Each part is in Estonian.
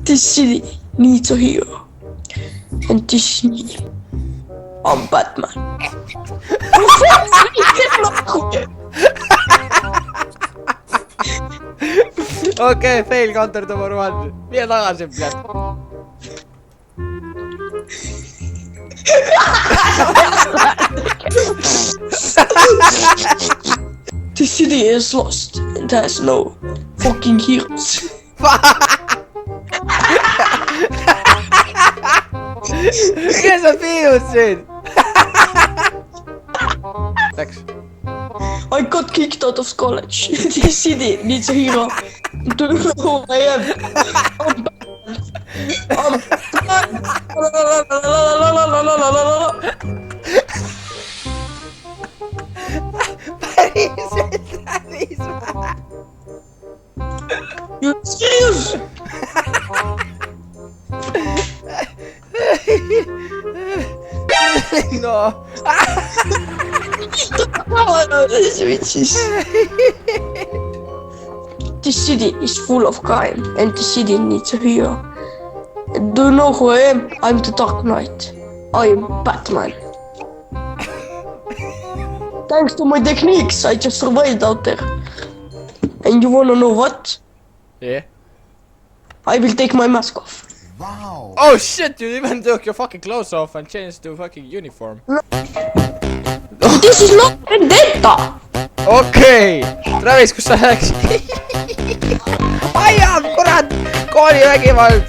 This city needs a hero. And this city, I'm Batman. Okei, fail counter number 1. Mine tagasi, bled. This city is lost and has no fucking heroes. Kes on piinus siin? Läks. I got kicked out of college. This city needs a hero. Do you know who I am? I'm Päriselt. You serious? No. This city is full of crime and the city needs a hero. And do you know who I am? I'm the Dark Knight. I'm Batman. Thanks to my techniques, I just survived out there. And you wanna know what? Yeah. I will take my mask off. Wow. Oh shit, you even took your fucking clothes off and changed to fucking uniform. This is not vendetta! Okei. Travis, kus sa läksid? Aiam, kurat! Koolivägivald!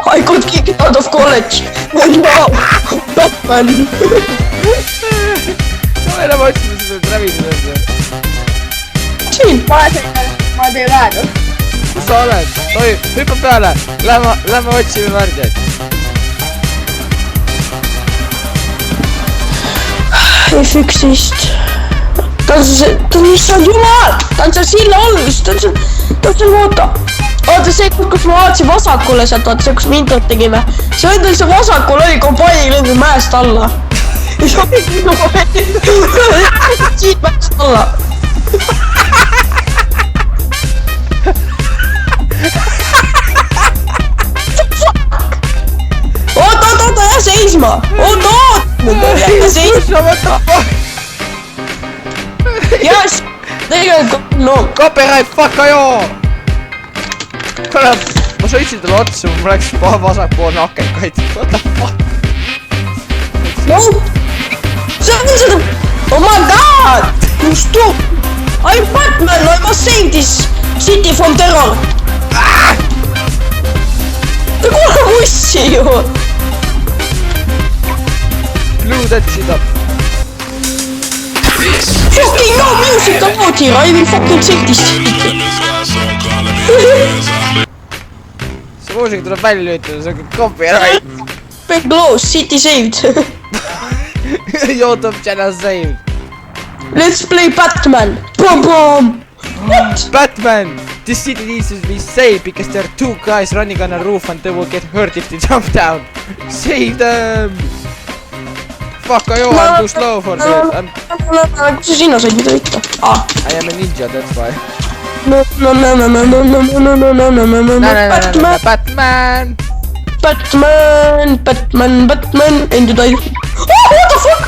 I got kicked out of college. And now, Batman. Ma enam otsisin seda Travisi tõendu. Siin. Ma teen väega. Kus sa oled? Oi, hüppa peale! Lähme otsime värdjaid. F11. Ta on issand jumal! Ta on seal silla all vist, ta on seal vaata. Vaata see, kus ma vaatasin vasakule sealt, vaata see, kus me introt tegime. See vendel see vasakul oli kompaini lendnud mäest alla. Siit mäest alla. Oota, jää seisma! Oota! Jää seisma! Yes! Tegelikult no! Copyright, fuck ajoo! Kurat, ma sõitsin talle otsa, mul läks vasakpoolne aken kaitsnud, what the fuck? No! See on seda... Oh my god! You stupid! I'm Batman! I must save this city from terror! Ta kuule bussi ju! Blue that shit up. Fucking no music about here! I will fucking save this city! See muusika tuleb välja lülitada, see on copyright. Big blows, city saved! YouTube channel saved. Let's play Batman! Boom boom! What? Batman! This city needs to be saved because there are two guys running on a roof and they will get hurt if they jump down. Save them! Fuck, I am too slow for that. Kus sa sinna said, mida võtta? I am a ninja, that's why. No, Batman! Batman, and I... Oh, what the fuck?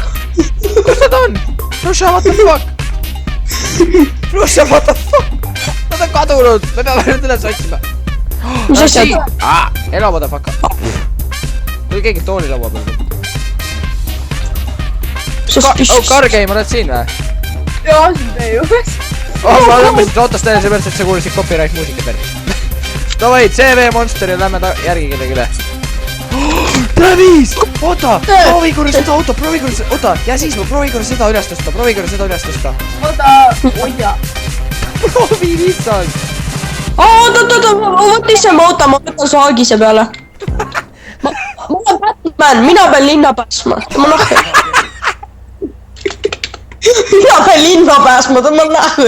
Kus nad on? Russia, what the fuck? Russia, what the fuck? Nad on kadunud, me peame nüüd üles otsima. Mis asjad? Ela, what the fuck? Kui keegi tooli laua peal. Oh, Cargame, oled siin või? Jaa, siin teie juures. Oh, ma lõmmasin ootast teile seepärast, et sa kuulisid copyright muusika peale. Davai, CV Monster ja lähme järgi kellegi üle. Travis! Oota! Proovi korra seda auto, proovi korra seda, oota! Ja siis ma proovi korra seda üles tõsta, proovi korra seda üles tõsta. Oota, oida. Proovi lihtsalt! Oota, ma võtan ise ma auto, ma võtan su haagise peale. Ma olen Batman, mina pean linna pääsma, ma nahku. Mina pean linna pääsma, ma nahku.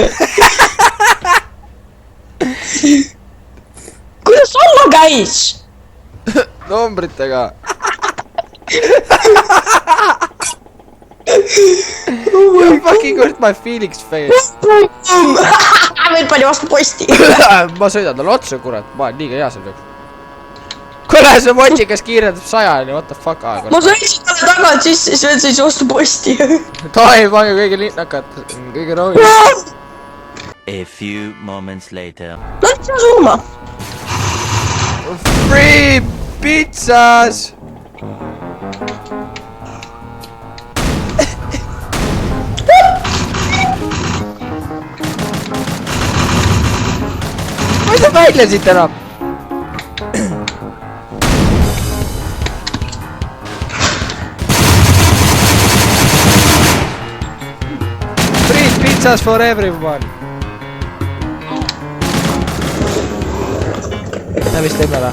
Kuidas alla käis? Numbritega. You fucking hurt my feelings face. Meil pani vastu posti. Ma sõidan talle otsa, kurat, ma olen liiga hea selleks. kuule, see motsikas kiirendab 100-ni, what the fuck, ma sõitsin talle tagant sisse, siis veel sõitsin vastu posti. Tohi, pange kõige linnakad, kõige rohkem. A few moments later. Nad ei saa surma. Free pizzas! Ma ei saa välja siit enam! Free pizzas for everyone! Ta vist teeb ära.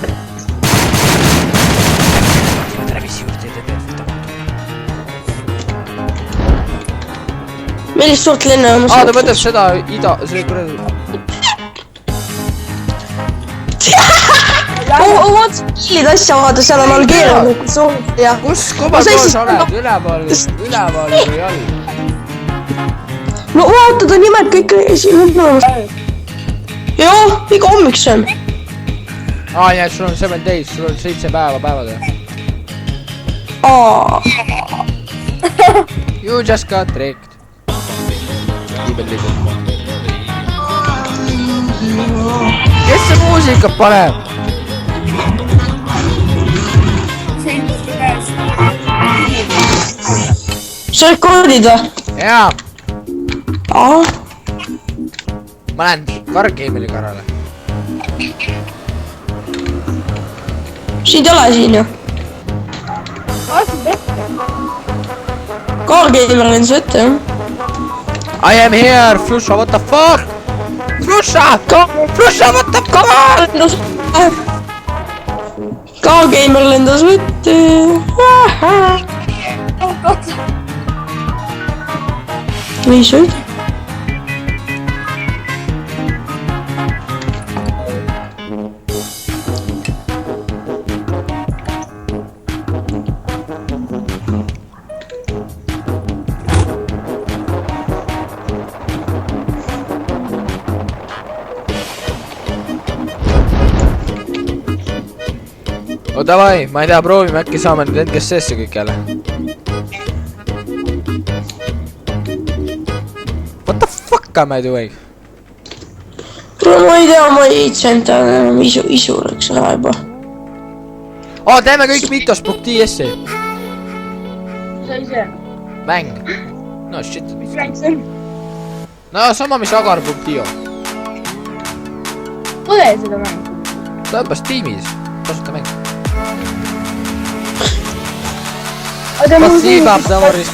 Millist suurt linna on? Ta mõtleb seda see kuradi... Vaata killid asja vaata, seal on Algeeria. Kus kummal pool sa oled? Üleval või all? No vaata, ta nimed kõik siin. Joo, iga hommik see on. Nii, et sul on 7 days, sul on 7 päevad. You just got tricked. Kes see muusika paneb? Sa rekordid või? Jaa, Aa. ma lähen Wargame'i korrale. Sind ei ole siin ju. Cargamer lendas ette jah. I am here, Flusha, what the fuck? Flusha, what the fuck? Cargamer lendas ette. Nii sööd. Oh davai, ma ei tea, proovime, äkki saame nüüd NGS-esse kõik jälle. What the fuck am I doing? Ma ei tea, ma ei itsenud enam isu läks ära juba. Teeme kõik mitos.is-i. Mis asi see? Mäng. No shit. Mis mäng see on? No sama mis agar.io. Pole seda mängu. Ta õppes tiimis. Tasuta mäng. Aga mul Спасибо, обзор из